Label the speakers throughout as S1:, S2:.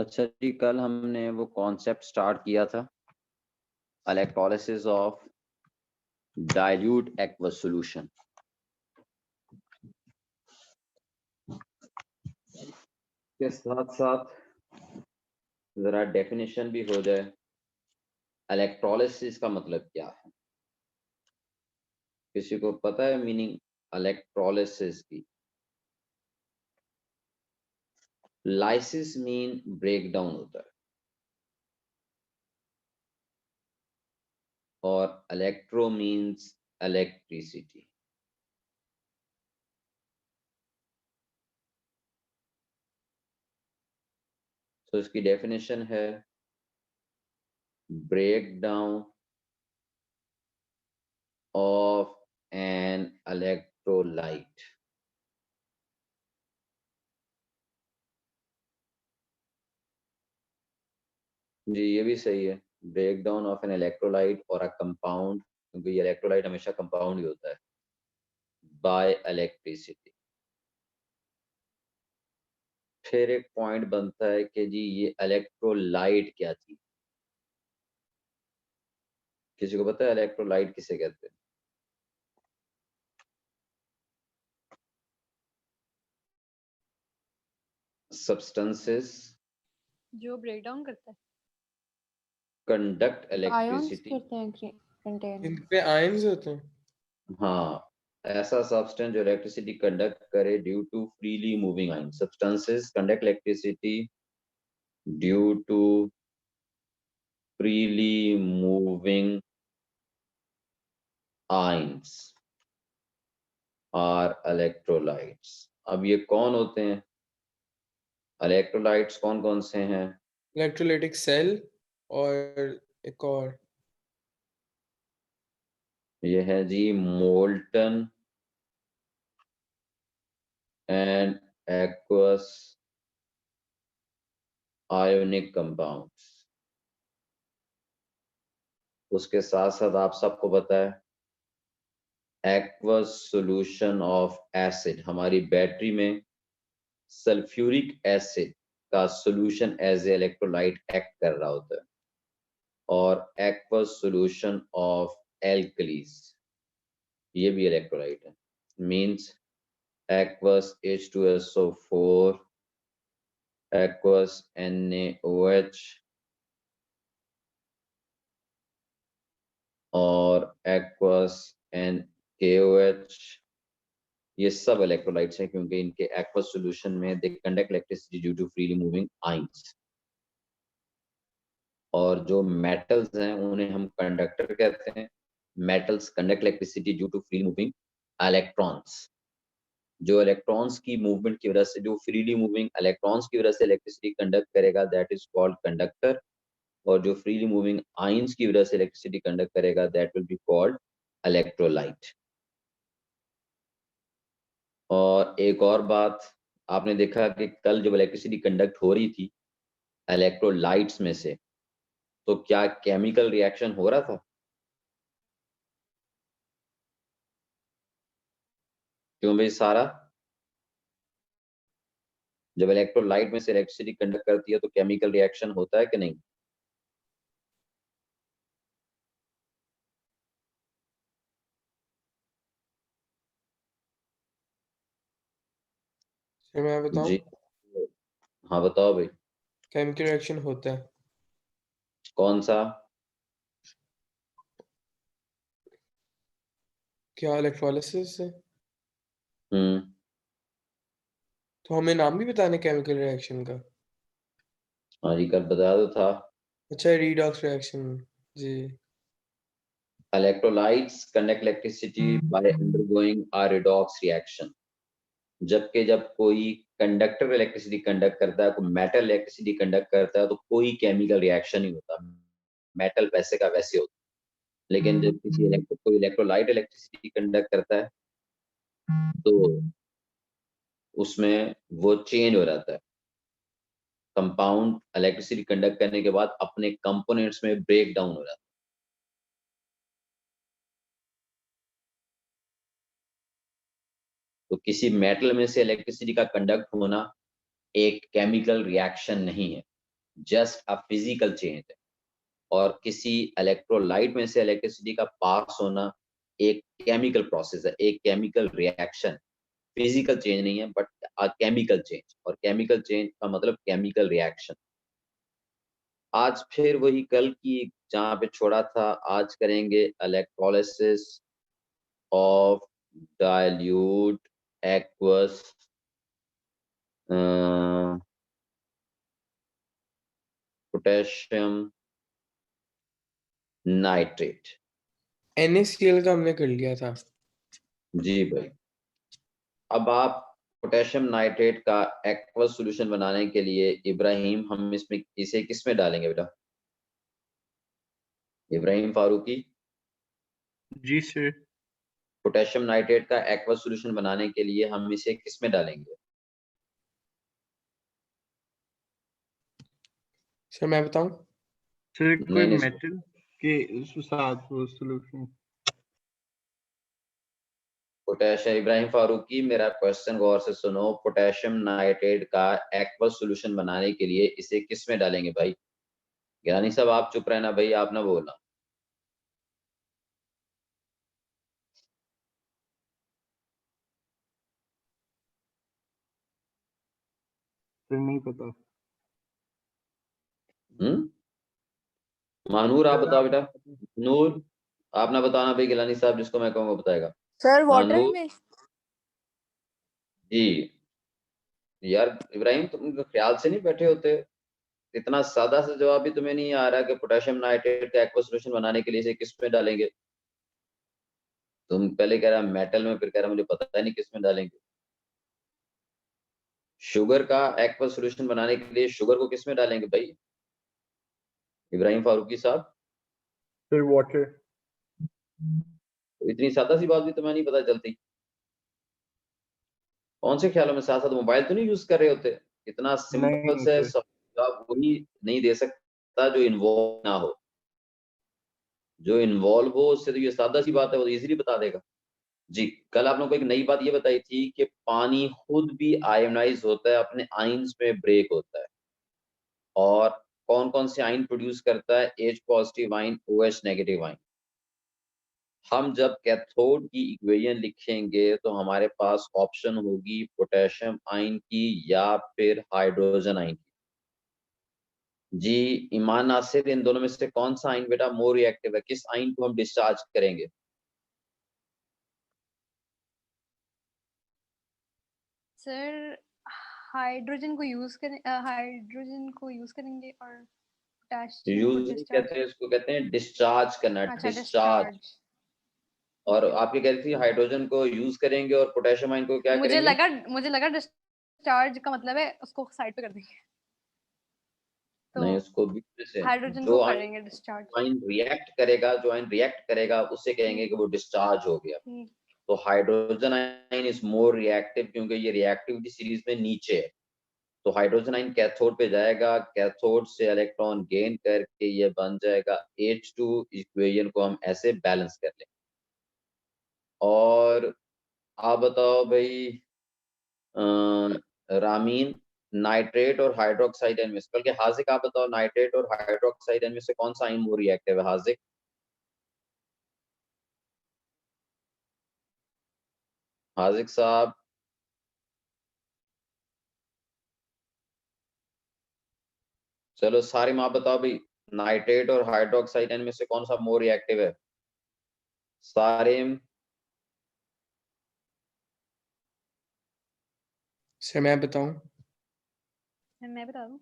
S1: अच्छा जी, कल हमने वो कॉन्सेप्ट स्टार्ट किया था, electrolysis of dilute aqueous solution के साथ साथ जरा डेफिनेशन भी हो जाए। इलेक्ट्रोलिसिस का मतलब क्या है? किसी को पता है मीनिंग इलेक्ट्रोलिसिस की? लाइसिस मीन ब्रेक डाउन होता है और इलेक्ट्रो मीन्स इलेक्ट्रिसिटी। तो इसकी डेफिनेशन है break down of an electrolyte. जी, ये भी सही है। Break down of an electrolyte और अ कंपाउंड, क्योंकि ये इलेक्ट्रोलाइट हमेशा कंपाउंड ही होता है, बाय इलेक्ट्रिसिटी। फिर एक पॉइंट बनता है कि जी ये इलेक्ट्रोलाइट क्या थी? किसी को पता है इलेक्ट्रोलाइट किसे कहते हैं? सब्सटेंसेस
S2: जो ब्रेक डाउन करता है,
S1: कंडक्ट
S3: आयंस
S1: इलेक्ट्रिसिटी।
S3: करते हैं कंटेन।
S4: इन पे आयंस होते हैं।
S1: हाँ, ऐसा सब्सटेंस जो इलेक्ट्रिसिटी कंडक्ट करे due to freely moving ion. Substances conduct electricity due to freely moving ions are electrolytes. अब ये कौन होते हैं इलेक्ट्रोलाइट्स? कौन कौन से हैं?
S4: इलेक्ट्रोलाइटिक सेल और एक और
S1: ये है जी molten and aqueous ionic compounds. उसके साथ साथ आप सबको पता है एक्वस सॉल्यूशन ऑफ एसिड। हमारी बैटरी में सल्फ्यूरिक एसिड का solution as a electrolyte act कर रहा होता है, और एक्वस सॉल्यूशन ऑफ एल्कलीज, ये भी इलेक्ट्रोलाइट है। Means aqueous H2SO4, aqueous NaOH और aqueous NaOH, ये सब इलेक्ट्रोलाइट्स हैं क्योंकि इनके aqueous सॉल्यूशन में they conduct electricity due to freely moving ions. और जो मेटल्स हैं उन्हें हम कंडक्टर कहते हैं। Metals conduct electricity due to free moving electrons. जो इलेक्ट्रॉन्स की मूवमेंट की वजह से, जो फ्रीली मूविंग इलेक्ट्रॉन्स की वजह से इलेक्ट्रिसिटी कंडक्ट करेगा, दैट इज कॉल्ड कंडक्टर। और जो फ्रीली मूविंग आयंस की वजह से इलेक्ट्रिसिटी कंडक्ट करेगा, that will be called electrolyte. और एक और बात, आपने देखा कि कल जब इलेक्ट्रिसिटी कंडक्ट हो रही थी इलेक्ट्रोलाइट्स में से, तो क्या केमिकल रिएक्शन हो रहा था? क्यों भाई सारा? जब इलेक्ट्रोलाइट में से इलेक्ट्रिसिटी कंडक्ट करती है तो केमिकल रिएक्शन होता है कि नहीं?
S4: फिर मैं बताऊं,
S1: जी हाँ, बताओ भाई।
S4: केमिकल रिएक्शन होता है।
S1: कौन सा?
S4: क्या इलेक्ट्रोलिसिस से?
S1: हम्म।
S4: तो हमें नाम भी बताने केमिकल रिएक्शन का?
S1: हाँ जी, कल बता दो था।
S4: अच्छा, रीडॉक्स रिएक्शन। जी।
S1: Electrolytes conduct electricity by undergoing a redox reaction. जबकि जब कोई कंडक्टर इलेक्ट्रिसिटी कंडक्ट करता है, कोई मेटल इलेक्ट्रिसिटी कंडक्ट करता है, तो कोई केमिकल रिएक्शन नहीं होता, मेटल वैसे का वैसे होता है। लेकिन जब कोई इलेक्ट्रोलाइट इलेक्ट्रिसिटी कंडक्ट करता है तो उसमें वो चेंज हो जाता है। कंपाउंड इलेक्ट्रिसिटी कंडक्ट करने के बाद अपने कंपोनेंट्स में ब्रेक डाउन हो जाता है। तो किसी मेटल में से इलेक्ट्रिसिटी का कंडक्ट होना एक केमिकल रिएक्शन नहीं है। जस्ट अ फिजिकल चेंज है। और किसी इलेक्ट्रोलाइट में से इलेक्ट्रिसिटी का पास होना एक केमिकल प्रोसेस है, एक केमिकल रिएक्शन, फिजिकल चेंज नहीं है बट अ केमिकल चेंज, और केमिकल चेंज का मतलब केमिकल रिएक्शन। आज फिर वही कल की जहाँ पे छोड़ा था, आज करेंगे electrolysis of dilute aqueous potassium nitrate.
S4: NaCl का हमने कर लिया था।
S1: जी भाई, अब आप पोटेशियम नाइट्रेट का एक्वस सॉल्यूशन बनाने के लिए इब्राहिम, हम इसमें इसे किस में डालेंगे बेटा? इब्राहिम फारूकी,
S3: जी सर।
S1: पोटेशियम नाइट्रेट का एक्वस सॉल्यूशन बनाने के लिए हम इसे किस में डालेंगे?
S4: सर मैं बताऊं?
S3: सर कोई
S1: नहीं,
S3: मेटल के साथ वो सॉल्यूशन।
S1: पोटेशियम, इब्राहिम फारूकी मेरा क्वेश्चन गौर से सुनो। पोटेशियम नाइट्रेट का एक्वस सॉल्यूशन बनाने के लिए इसे किस में डालेंगे भाई? गिलानी साहब आप चुप रहना भाई, आप ना बोलना।
S3: सर नहीं पता।
S1: महानूर आप बताओ बेटा। नूर आप ना बताना भाई, गिलानी साहब जिसको मैं कहूँगा बताएगा।
S2: सर वाटर
S1: महानूर
S2: में।
S1: जी। यार इब्राहिम तुम तो ख्याल से नहीं बैठे होते, इतना सादा सा जवाब भी तुम्हें नहीं आ रहा कि पोटेशियम नाइट्रेट का एक्वस सॉल्यूशन बनाने के लिए इसे किस में डालेंगे? तुम पहले कह रहा मेटल में, फिर कह रहा मुझे पता ही नहीं किस में डालेंगे। शुगर का एक्वस सॉल्यूशन बनाने के लिए शुगर को किस में डालेंगे भाई इब्राहिम फारूकी साहब?
S3: Sir water.
S1: तो इतनी सादा सी बात भी तुम्हें नहीं पता चलती? कौन से ख्यालों में, साथ साथ मोबाइल तो नहीं यूज कर रहे होते? इतना सिंपल
S3: नहीं
S1: से
S3: सर।
S1: जवाब वही नहीं दे सकता जो इन्वॉल्व ना हो। जो इन्वॉल्व हो उससे तो ये सादा सी बात है, वो इजीली बता देगा। जी, कल आप लोगों को एक नई बात ये बताई थी कि पानी खुद भी आयोनाइज होता है, अपने आयंस में ब्रेक होता है। और कौन कौन से आयन प्रोड्यूस करता है? H positive ion, OH negative ion. हम जब कैथोड की इक्वेशन लिखेंगे तो हमारे पास ऑप्शन होगी पोटेशियम आयन की या फिर हाइड्रोजन आयन की। जी ईमान नासिर, इन दोनों में से कौन सा आयन बेटा मोर रिएक्टिव है? किस आयन को हम डिस्चार्ज करेंगे?
S2: सर हाइड्रोजन को यूज करेंगे और पोटेशियम को
S1: यूज
S2: डिस्चार्ज।
S1: कहते हैं, इसको कहते हैं डिस्चार्ज करना,
S2: अच्छा
S1: डिस्चार्ज।
S2: डिस्चार्ज।
S1: और आप ये कह रही थी हाइड्रोजन को यूज करेंगे और पोटेशियम आयन को क्या करेंगे?
S2: मुझे लगा डिस्चार्ज का मतलब है उसको साइड पे कर देंगे, तो
S1: नहीं, उसको बीच में से
S2: हाइड्रोजन
S1: जो
S2: को
S1: आयन
S2: करेंगे डिस्चार्ज।
S1: रिएक्ट करेगा, जो आयन रिएक्ट करेगा उससे कहेंगे कि वो डिस्चार्ज हो गया। तो hydrogen ion is more reactive क्योंकि ये रिएक्टिविटी सीरीज में नीचे है। तो हाइड्रोजन आयन कैथोड पे जाएगा, कैथोड से इलेक्ट्रॉन गेन करके ये बन जाएगा H2। इक्वेशन को हम ऐसे बैलेंस कर लें। और आप बताओ भाई रामीन, नाइट्रेट और हाइड्रोक्साइड आयन में से, बल्कि हाजिक आप बताओ, नाइट्रेट और हाइड्रोक्साइड आयन में से कौन सा आयन मोर रिएक्टिव है? हाजिक। हाजिक साहब, चलो सारे आप बताओ भाई, नाइट्रेट और हाइड्रोक्साइड आयन में से कौन सा मोर रिएक्टिव है? सारिम।
S4: सर मैं बताऊं?
S2: मैं बता दूं।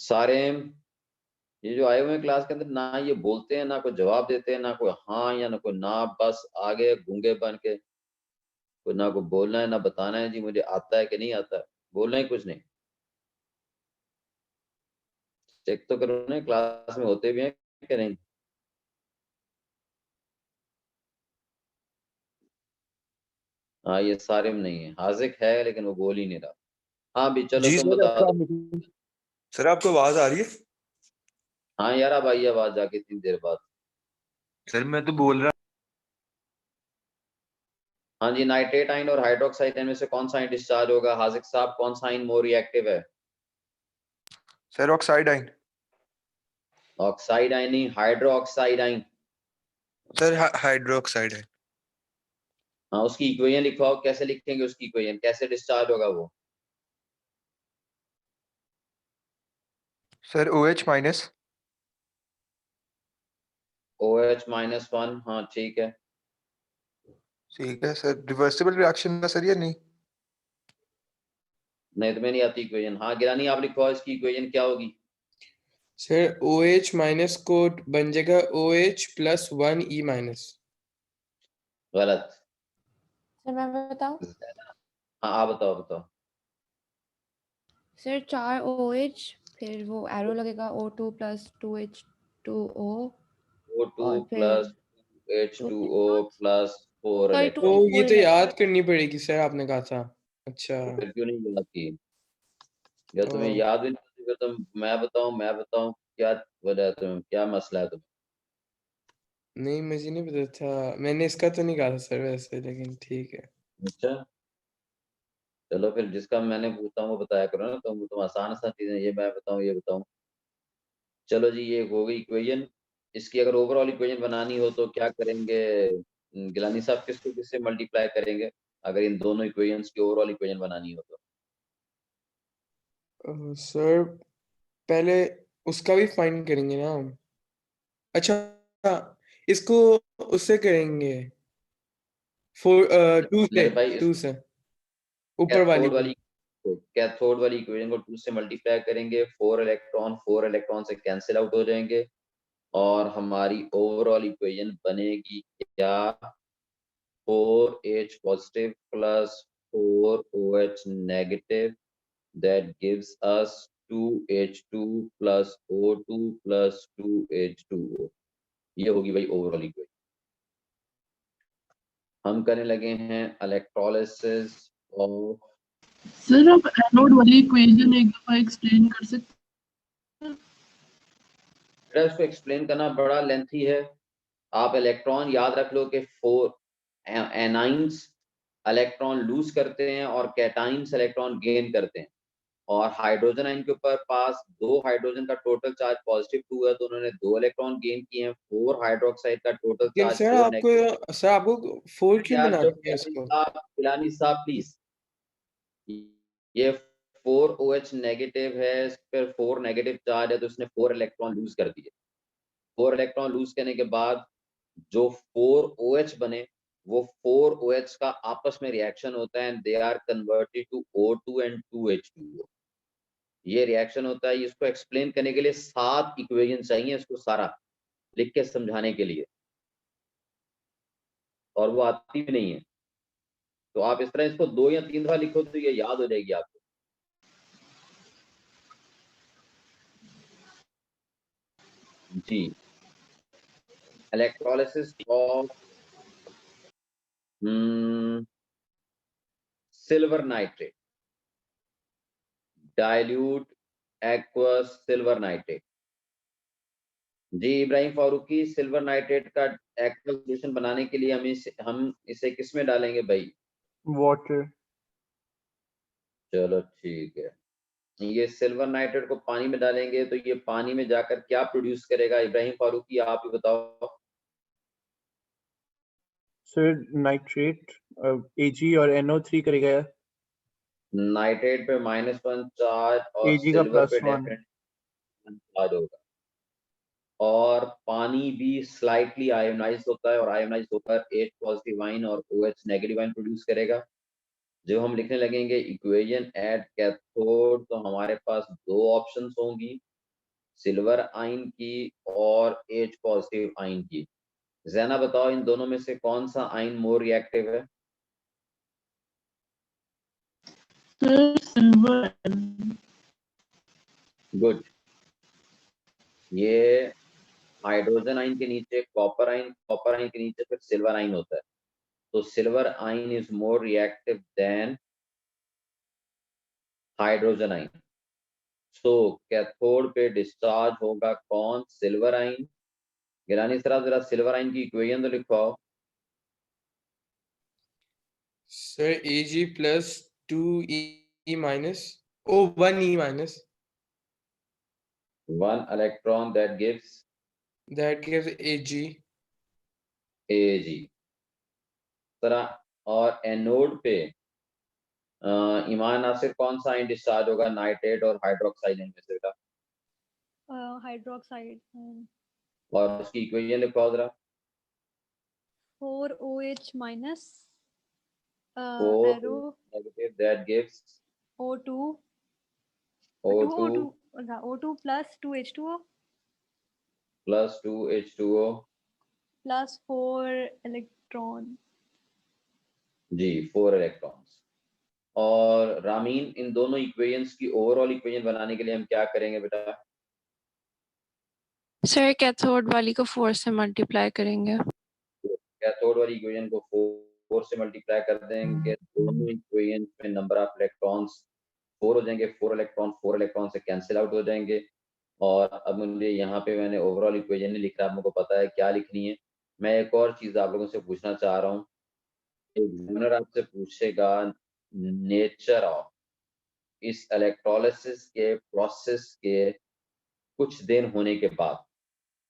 S1: सारिम, ये जो आए हुए हैं क्लास के अंदर, ना ये बोलते हैं, ना कोई जवाब देते हैं, ना कोई हाँ या ना कोई ना, बस आगे गूंगे बन के, कोई ना कोई बोलना है ना बताना है जी मुझे आता है कि नहीं आता है, बोलना ही कुछ नहीं। चेक तो करो ना क्लास में होते भी हैं कि नहीं। हाँ ये सारिम नहीं है, हाजिक है लेकिन वो बोल ही नहीं रहा। हाँ भी चलो
S5: जी
S1: तुम
S5: सर,
S1: बता दो।
S5: सर आपको आवाज आ रही है?
S1: हाँ यार अब आई आवाज जाके इतनी देर बाद।
S5: सर मैं तो बोल रहा।
S1: हाँ जी, नाइट्रेट आयन और हाइड्रोक्साइड आयन में से कौन सा आयन डिस्चार्ज होगा? हाजिक साहब कौन सा आयन मोर रिएक्टिव है?
S5: सर ऑक्साइड आइन।
S1: ऑक्साइड आइन नहीं, हाइड्रो ऑक्साइड आइन।
S5: सर हाइड्रोक्साइड है।
S1: हाँ, उसकी इक्वेशन लिखवाओ, कैसे लिखेंगे उसकी इक्वेशन, कैसे डिस्चार्ज होगा वो?
S5: Sir OH minus.
S1: OH-1, हाँ ठीक है।
S5: ठीक है सर, रिवर्सिबल रिएक्शन है सर या नहीं?
S1: नहीं, तुम्हें नहीं आती इक्वेशन। हाँ गिरानी, आप लिखवाओ इसकी इक्वेशन क्या होगी।
S4: सर OH माइनस को बन जाएगा OH प्लस 1E माइनस।
S1: गलत।
S2: सर मैं बताऊं?
S1: हाँ आप बताओ बताओ।
S2: सर 4 OH, फिर वो एरो लगेगा O2 प्लस 2H2O,
S1: O2
S2: और फिर
S1: प्लस
S2: 2
S1: H2O प्लस 4
S2: सॉरी
S4: तो
S1: इलेक्ट्रॉन।
S4: ये
S2: 4
S4: तो याद
S2: इलेक्ट्रॉन।
S4: करनी पड़ेगी सर, आपने कहा था। अच्छा।
S1: फिर क्यों नहीं याद की? या तुम्हें
S4: ओ,
S1: याद भी नहीं होती, फिर तुम मैं बताऊं क्या वजह है, तुम्हें क्या मसला है तुम्हें?
S4: नहीं मुझे नहीं पता था, मैंने इसका तो नहीं कहा था सर वैसे, लेकिन ठीक है।
S1: अच्छा चलो, फिर जिसका मैंने पूछता हूँ वो बताया करो ना, तुम आसान सा चीजें, ये मैं बताऊं ये बताऊं। चलो जी, ये हो गई इक्वेशन। इसकी अगर ओवरऑल इक्वेशन बनानी हो तो क्या करेंगे? गिलानी साहब किसको किससे मल्टीप्लाई करेंगे अगर इन दोनों इक्वेशंस की ओवरऑल इक्वेशन बनानी हो तो?
S4: सर पहले उसका भी फाइंड करेंगे ना हम। अच्छा, इसको उससे करेंगे, 2 से,
S1: मेरे भाई,
S4: 2 से ऊपर वाली को।
S1: कैथोड वाली इक्वेशन को 2 से मल्टीप्लाई करेंगे, 4 इलेक्ट्रॉन से कैंसिल आउट हो जाएंगे, और हमारी ओवरऑल इक्वेशन बनेगी क्या? 4H positive plus 4OH negative, that gives us 2H2 plus O2 plus 2H2O। ये होगी भाई ओवरऑल इक्वेशन। हम करने लगे हैं इलेक्ट्रोलिसिस ऑफ।
S6: सर आप एनोड वाली इक्वेशन एक दफा एक्सप्लेन कर सकते हैं?
S1: इसको एक्सप्लेन करना बड़ा लेंथी है। आप इलेक्ट्रॉन याद रख लो कि 4 एनाइंस इलेक्ट्रॉन लूज करते हैं और कैटाइंस इलेक्ट्रॉन गेन करते हैं, और हाइड्रोजन आयन के ऊपर पास 2 हाइड्रोजन का टोटल चार्ज पॉजिटिव 2 है, तो उन्होंने 2 इलेक्ट्रॉन गेन किए हैं। 4 हाइड्रोक्साइड का टोटल
S4: लेकिन
S1: चार्ज 4 नेगेटिव।
S4: सर आपको 4 क्यों
S1: यार जो
S4: बनाते हैं इसको?
S1: गिलानी साहब प्लीज, ये 4OH नेगेटिव है, इस पर 4 नेगेटिव चार्ज है, तो इसने 4 इलेक्ट्रॉन लूज कर दिए। 4 इलेक्ट्रॉन लूज करने के बाद जो 4OH बने, वो 4OH का आपस में रिएक्शन होता है, and they are converted to O2 and 2H2O। ये रिएक्शन होता है। इसको एक्सप्लेन करने के लिए 7 इक्वेशन चाहिए इसको सारा लिख के समझाने के लिए, और वो आती भी नहीं है। तो आप इस तरह इसको 2 या 3 दफा लिखो तो ये याद हो जाएगी आपको। जी, electrolysis of silver nitrate, dilute aqueous silver nitrate. जी इब्राहिम फारूकी, सिल्वर नाइट्रेट का एक्वस सॉल्यूशन बनाने के लिए हम इसे किस में डालेंगे भाई?
S3: वाटर।
S1: चलो ठीक है, ये सिल्वर नाइट्रेट को पानी में डालेंगे तो ये पानी में जाकर क्या प्रोड्यूस करेगा? इब्राहिम फारूकी आप ही बताओ।
S3: सर नाइट्रेट Ag और NO3 करेगा।
S1: नाइट्रेट पे -1 चार्ज और
S3: Ag का
S1: सिल्वर पे
S3: +1।
S1: डेफिनेटली चार्ज होगा, और पानी भी स्लाइटली आयोनाइज होता है, और आयोनाइज होकर H पॉजिटिव आयन और OH नेगेटिव आयन प्रोड्यूस करेगा। जब हम लिखने लगेंगे इक्वेशन एट कैथोड, तो हमारे पास 2 ऑप्शंस होंगी, सिल्वर आयन की और H पॉजिटिव आयन की। जैना बताओ इन दोनों में से कौन सा आयन मोर रिएक्टिव है?
S6: Sir silver.
S1: गुड। ये हाइड्रोजन आयन के नीचे कॉपर आयन के नीचे फिर सिल्वर आयन होता है, तो silver ion is more reactive than hydrogen ion. So cathode पे डिस्चार्ज होगा कौन? Silver ion. गिलानी सर, जरा सिल्वर आयन की इक्वेशन तो लिखवाओ।
S4: Sir Ag plus 2E minus, O 1E minus.
S1: 1 electron that gives
S4: Ag.
S1: Ag. तरह और एनोड पे ईमान नासिर कौन सा आयन डिस्चार्ज होगा नाइट्रेट और हाइड्रोक्साइड में से बेटा?
S2: हाइड्रोक्साइड
S1: और उसकी इक्वेशन लिखो जरा।
S2: 4OH minus
S1: 4
S2: arrow
S1: negative that gives
S2: O2
S1: O2
S2: O2 plus 2H2O
S1: plus 2H2O
S2: plus 4 electron.
S1: Ji 4 electrons. और रामीन इन दोनों इक्वेशंस की ओवरऑल इक्वेशन बनाने के लिए हम क्या करेंगे बेटा?
S7: सर कैथोड वाली को 4 से मल्टीप्लाई करेंगे।
S1: कैथोड वाली इक्वेशन को 4 से मल्टीप्लाई कर देंगे, दोनों इक्वेशन में नंबर ऑफ इलेक्ट्रॉन्स 4 हो जाएंगे, 4 इलेक्ट्रॉन से कैंसिल आउट हो जाएंगे। और अब मुझे यहाँ पे मैंने ओवरऑल इक्वेशन नहीं लिख रहा, आपको पता है क्या लिखनी है। मैं एक और चीज आप लोगों से पूछना चाह रहा हूँ, एग्जामिनर आपसे पूछेगा नेचर ऑफ इस इलेक्ट्रोलिसिस के प्रोसेस के कुछ दिन होने के बाद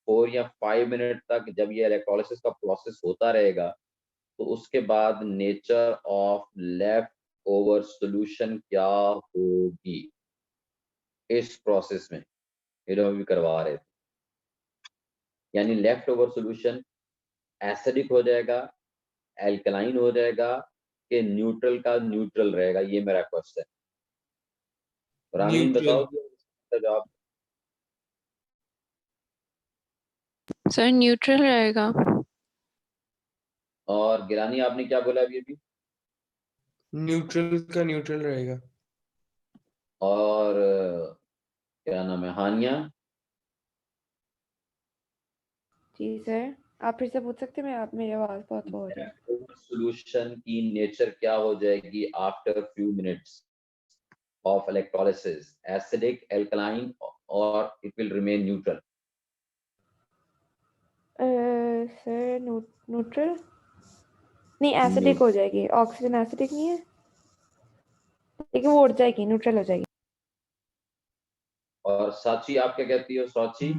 S1: 4 या 5 मिनट तक जब ये इलेक्ट्रोलिसिस का प्रोसेस होता रहेगा तो उसके बाद nature of left over solution क्या होगी इस प्रोसेस में, ये जो अभी करवा रहे थे। यानी लेफ्ट ओवर सॉल्यूशन एसिडिक हो जाएगा, एल्कलाइन हो जाएगा कि न्यूट्रल का न्यूट्रल रहेगा, ये मेरा क्वेश्चन है। रामीन बताओ जवाब।
S7: सर न्यूट्रल रहेगा।
S1: और गिरानी आपने क्या बोला अभी?
S4: न्यूट्रल का न्यूट्रल रहेगा।
S1: और क्या नाम है हानिया?
S8: जी सर, आप फिर से पूछ सकते हैं? आप मेरी आवाज बहुत हो रही है।
S1: सॉल्यूशन की नेचर क्या हो जाएगी after few minutes of electrolysis, acidic, alkaline और it will remain neutral?
S8: Sir neutral नहीं, एसिडिक हो जाएगी। ऑक्सीजन एसिडिक नहीं है, लेकिन वो उड़ जाएगी, न्यूट्रल हो जाएगी।
S1: और साची आप क्या कहती हो? साची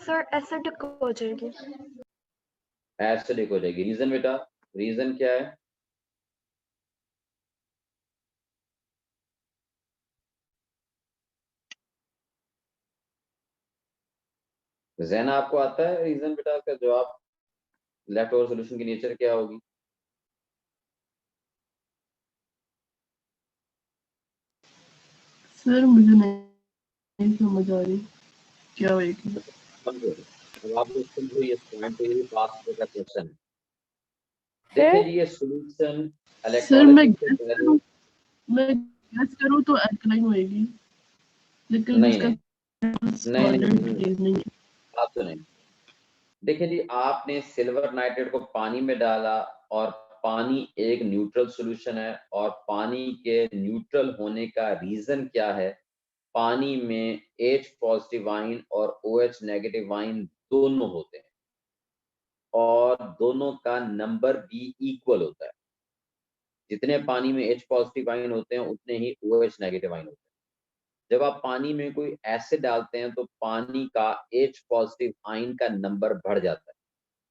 S9: सर एसिडिक हो जाएगी।
S1: एसिडिक हो जाएगी। रीजन बेटा, रीजन क्या है? जैना आपको आता है रीजन बेटा का जवाब? लेफ्ट ओवर सॉल्यूशन की नेचर क्या होगी?
S6: सर मुझे नहीं समझ आ रही क्या होएगी।
S1: अब आप लोग समझो ये पॉइंट पे ये पास का क्वेश्चन है। देखिए जी ये सॉल्यूशन
S6: सर मैं
S1: इलेक्ट्रोलिसिस
S6: गैस करूं तो अल्कलाइन होएगी, लेकिन
S1: नहीं
S6: इसका
S1: नहीं बात तो नहीं। देखिए जी आपने सिल्वर नाइट्रेट को पानी में डाला और पानी एक न्यूट्रल सॉल्यूशन है और पानी के न्यूट्रल होने का रीजन क्या है? पानी में H पॉजिटिव आयन और OH नेगेटिव आयन दोनों होते हैं और दोनों का नंबर भी इक्वल होता है। जितने पानी में H पॉजिटिव आयन होते हैं उतने ही OH नेगेटिव आयन होते हैं। जब आप पानी में कोई एसिड डालते हैं तो पानी का H पॉजिटिव आयन का नंबर बढ़ जाता है,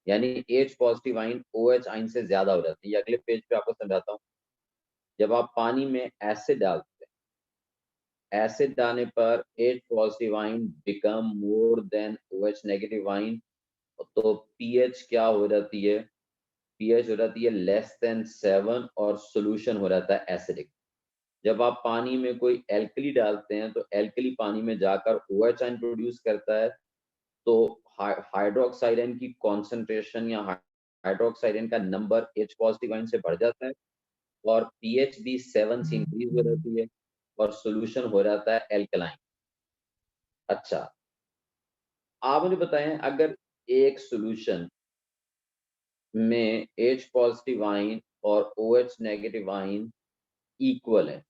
S1: यानी H positive ion OH ion से ज्यादा हो जाती है। ये अगले पेज पे आपको समझाता हूँ। जब आप पानी में एसिड डालते हैं, एसिड डालने पर H positive ion become more than OH negative ion, तो pH क्या हो जाती है? pH हो जाती है लेस देन 7 और सॉल्यूशन हो जाता है एसिडिक। जब आप पानी में कोई एल्कली डालते हैं तो एल्कली पानी में जाकर OH आयन प्रोड्यूस करता है, तो हाइड्रोक्साइड आयन की कॉन्सेंट्रेशन या हाइड्रोक्साइड आयन का नंबर H पॉजिटिव आयन से बढ़ जाता है और pH भी 7 से इंक्रीज हो जाती है और सॉल्यूशन हो जाता है एल्कलाइन। अच्छा आप मुझे बताएं अगर एक सॉल्यूशन में H पॉजिटिव आयन और OH नेगेटिव आयन इक्वल है,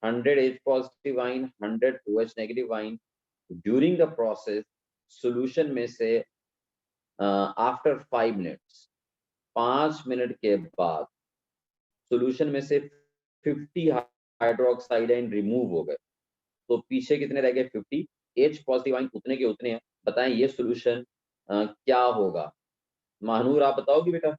S1: 100 H positive ion, 100 OH negative ion, during the process solution में से after 5 minutes 5 मिनट के बाद solution में से 50 हाइड्रोक्साइड आयन रिमूव हो गए, तो पीछे कितने रह गए? 50। H पॉजिटिव आयन उतने के उतने हैं। बताएं ये सॉल्यूशन क्या होगा? महानूर आप बताओगे बेटा?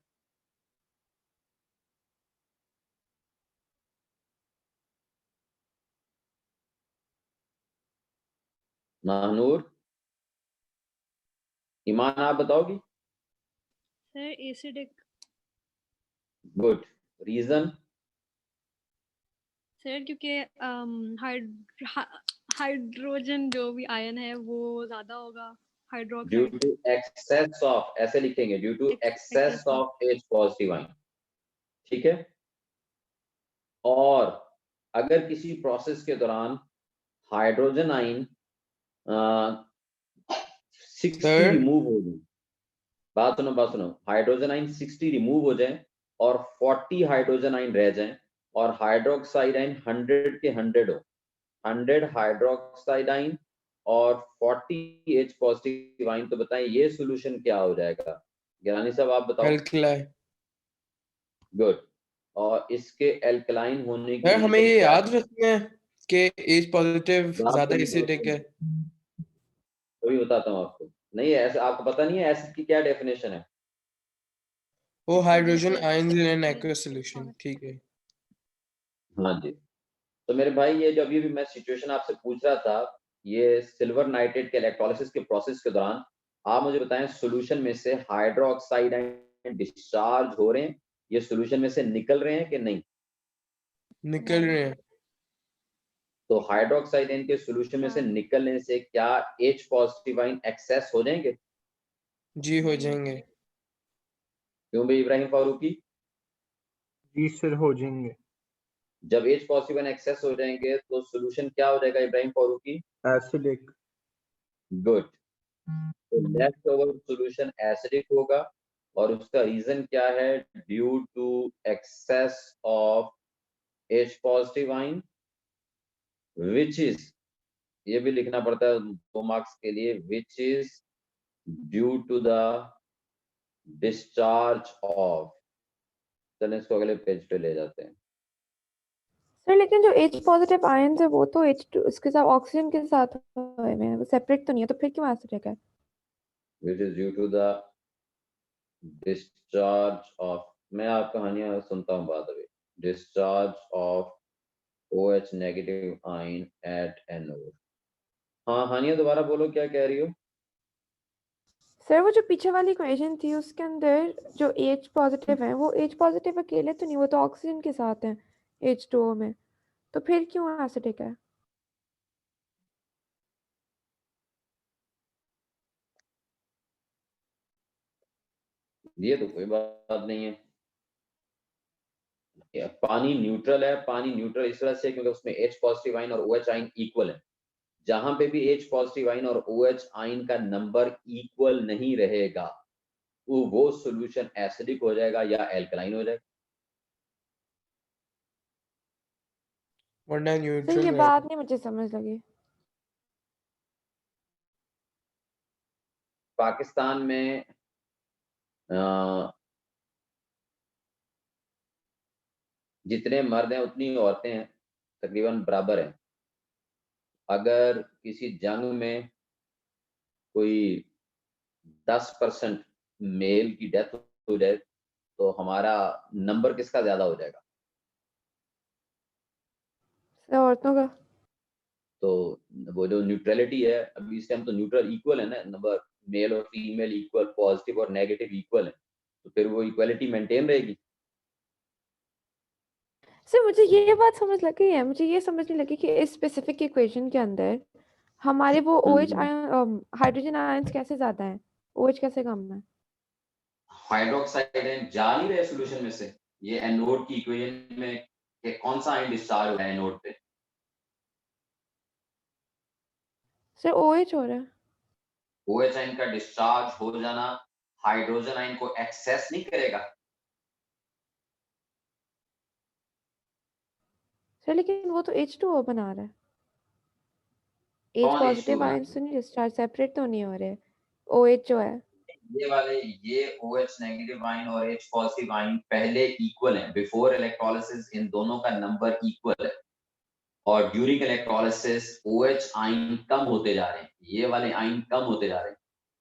S1: महानूर, ईमान आप बताओगी?
S2: Sir acidic.
S1: Good. Reason?
S2: Sir क्योंकि हाइड्रोजन जो भी आयन है वो ज्यादा होगा
S1: due
S2: hydroxide.
S1: To excess of, ऐसे लिखेंगे, due to excess
S2: excess of-
S1: of H positive ion. ठीक है। और अगर किसी प्रोसेस के दौरान हाइड्रोजन आयन 60
S4: Sir?
S1: रिमूव हो जाए, बात सुनो, हाइड्रोजन आयन 60 रिमूव हो जाए और 40 हाइड्रोजन आयन रह जाएं और हाइड्रोक्साइड आयन 100 के 100 हो, 100 हाइड्रोक्साइड आयन और 40 H पॉजिटिव आयन, तो बताएं ये सॉल्यूशन क्या हो जाएगा? गिलानी साहब आप बताओ।
S4: Alkali.
S1: गुड। और इसके एल्कलाइन होने की
S4: सर हमें
S1: रीजन
S4: ये
S1: क्या
S4: याद रखना है कि H पॉजिटिव
S1: बात
S4: ज्यादा
S1: करनी
S4: एसिडिक है।
S1: वही बताता हूँ आपको। नहीं है ऐसा, आपको पता नहीं है एसिड की क्या डेफिनेशन है?
S4: वो hydrogen
S2: Liquid
S4: ions in an
S2: solid
S4: aqueous solution, ठीक है।
S1: हाँ जी। तो मेरे भाई ये जो अभी भी मैं सिचुएशन आपसे पूछ रहा था, ये सिल्वर नाइट्रेट के इलेक्ट्रोलिसिस के प्रोसेस के दौरान आप मुझे बताएं सॉल्यूशन में से हाइड्रोक्साइड आयन डिस्चार्ज हो रहे हैं, ये सॉल्यूशन में से निकल रहे हैं कि नहीं?
S4: निकल रहे हैं।
S1: तो हाइड्रोक्साइड आयन के सॉल्यूशन में से
S2: हाँ।
S1: निकलने से क्या H पॉजिटिव आयन एक्सेस हो जाएंगे?
S4: जी हो जाएंगे।
S1: क्यों भाई इब्राहिम फारूकी?
S3: जी सर हो जाएंगे।
S1: जब H पॉजिटिव आयन एक्सेस हो जाएंगे तो सॉल्यूशन क्या हो जाएगा इब्राहिम फारूकी?
S3: एसिडिक।
S1: गुड। तो लेफ्ट ओवर सॉल्यूशन एसिडिक होगा और उसका रीजन क्या है? Due to excess of H positive ion which is, ये भी लिखना पड़ता है 2 मार्क्स के लिए, which is due to the discharge of. चलें इसको अगले पेज पे ले जाते हैं।
S8: सर लेकिन जो H पॉजिटिव आयंस है वो तो H2 इसके साथ ऑक्सीजन के साथ हुए हैं, वो सेपरेट तो नहीं है, तो फिर क्यों एसिडिक है?
S1: Which is due to the discharge of, मैं आप कहानियां सुनता हूँ बाद में, discharge of OH negative ion at anode. हाँ हानिया दोबारा बोलो, क्या कह रही हो?
S8: सर वो जो पीछे वाली इक्वेशन थी उसके अंदर जो H पॉजिटिव है वो H पॉजिटिव अकेले तो नहीं, वो तो ऑक्सीजन के साथ है H2O में, तो फिर क्यों एसिडिक है?
S1: ये तो कोई बात नहीं है। पानी न्यूट्रल है, पानी न्यूट्रल इस वजह से क्योंकि उसमें H पॉजिटिव आयन और OH आयन इक्वल है। जहां पे भी H पॉजिटिव आयन और OH आयन का नंबर इक्वल नहीं रहेगा वो सॉल्यूशन एसिडिक हो जाएगा या एल्कलाइन हो जाएगा।
S4: वरना
S8: सर
S4: न्यूट्रल
S8: ये
S4: है।
S8: बात नहीं मुझे समझ लगी।
S1: पाकिस्तान में जितने मर्द हैं उतनी औरतें हैं, तकरीबन बराबर हैं। अगर किसी जंग में कोई 10% मेल की डेथ हो जाए तो हमारा नंबर किसका ज्यादा हो जाएगा?
S8: सर औरतों का।
S1: तो वो जो न्यूट्रलिटी है, अभी इस टाइम तो न्यूट्रल इक्वल है ना, नंबर मेल और फीमेल इक्वल, पॉजिटिव और नेगेटिव इक्वल है, तो फिर वो इक्वलिटी मेंटेन रहेगी।
S8: सर मुझे ये बात समझ लगी है, मुझे ये समझ नहीं लगी कि इस स्पेसिफिक इक्वेशन के अंदर हमारे वो OH आयन हाइड्रोजन आयंस कैसे ज्यादा हैं, OH कैसे कम है?
S1: हाइड्रोक्साइड आयन जा नहीं रहे सॉल्यूशन में से, ये एनोड की इक्वेशन में कि कौन सा आयन डिस्चार्ज हो रहा है एनोड पे?
S8: सर OH हो रहा है।
S1: OH आयन का डिस्चार्ज हो जाना हाइड्रोजन आयन को एक्सेस नहीं करेगा।
S8: सर लेकिन वो तो H2O बना रहा है, H
S1: कौन H2
S8: पॉजिटिव
S1: बना?
S8: आयंस तो नहीं डिस्चार्ज, सेपरेट तो नहीं हो रहे OH जो है।
S1: ये वाले ये OH नेगेटिव आयन और H पॉजिटिव आयन पहले इक्वल हैं, बिफोर इलेक्ट्रोलिसिस इन दोनों का नंबर इक्वल है और ड्यूरिंग इलेक्ट्रोलिसिस OH आयन कम होते जा रहे हैं, ये वाले आयन कम होते जा रहे हैं।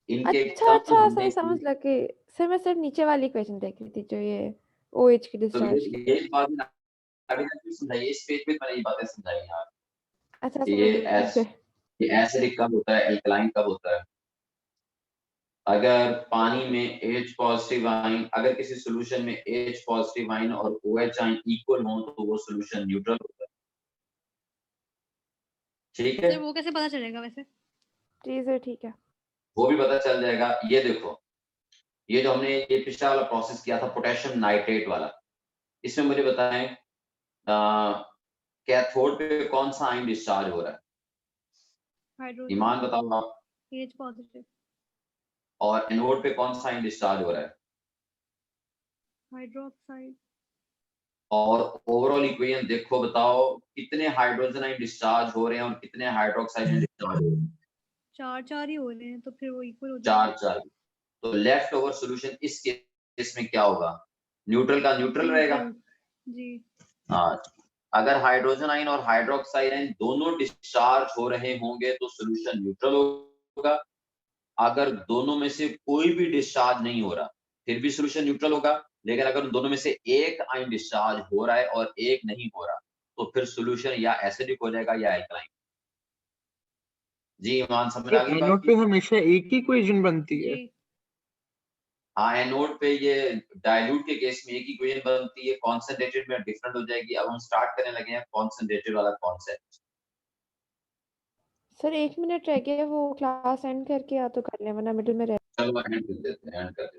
S1: इनके
S8: अच्छा
S1: कम
S8: अच्छा
S1: होने
S8: सर समझ लगे सर। मैं सिर्फ नीचे वाली क्वेश्चन देख रही थी जो ये OH की
S1: तो
S8: डिस्चार्ज की।
S1: ये बात मैंने आगे जाके समझाई, इस पेज पे मैंने ये बातें समझाई हैं।
S8: अच्छा
S1: कि ये एसिडिक कब होता है, एल्कलाइन कब होता है। अगर पानी में H पॉजिटिव आयन, अगर किसी सॉल्यूशन में H पॉजिटिव आयन और OH आयन इक्वल हो तो वो सॉल्यूशन न्यूट्रल होता है। ठीक है,
S2: सर वो कैसे पता चलेगा वैसे?
S8: जी सर ठीक है।
S1: वो भी पता चल जाएगा। ये देखो, ये जो हमने ये पिछला वाला प्रोसेस किया था पोटेशियम नाइट्रेट वाला, इसमें मुझे बताएं कैथोड पे कौन सा आयन डिस्चार्ज हो रहा है?
S2: हाइड्रोजन
S1: ईमान बताओ आप।
S2: H पॉजिटिव
S1: और एनोड पे कौन सा आयन डिस्चार्ज हो रहा है?
S2: हाइड्रोक्साइड।
S1: और ओवरऑल इक्वेशन देखो, बताओ कितने हाइड्रोजन आयन डिस्चार्ज हो रहे हैं और कितने हाइड्रोक्साइड आयन डिस्चार्ज हो रहे हैं?
S2: 4 ही हो रहे हैं तो फिर वो इक्वल हो जाएगा।
S1: 4 तो लेफ्ट ओवर सॉल्यूशन इस केस में क्या होगा? न्यूट्रल का न्यूट्रल रहेगा।
S2: जी
S1: हाँ, अगर हाइड्रोजन आयन और हाइड्रोक्साइड आयन दोनों डिस्चार्ज हो रहे होंगे तो सॉल्यूशन न्यूट्रल होगा। अगर दोनों में से कोई भी डिस्चार्ज नहीं हो रहा फिर भी सॉल्यूशन न्यूट्रल होगा। लेकिन अगर उन दोनों में से एक आयन डिस्चार्ज हो रहा है और एक नहीं हो रहा तो फिर सॉल्यूशन या एसिडिक हो जाएगा या एल्कलाइन। जी ईमान, समझ आ गई बात
S3: एनोड
S1: की?
S3: पे हमेशा एक ही इक्वेशन बनती है।
S2: जी
S1: हाँ, एनोड पे ये डाइल्यूट के केस में एक ही इक्वेशन बनती है, कॉन्सेंट्रेटेड में डिफरेंट हो जाएगी। अब हम स्टार्ट करने लगे हैं कॉन्सेंट्रेटेड वाला कॉन्सेप्ट।
S8: सर 1 मिनट रह गया, वो क्लास एंड करके या तो कर लें वरना मिडिल में रह
S1: चलो एंड कर देते हैं, एंड कर देते हैं।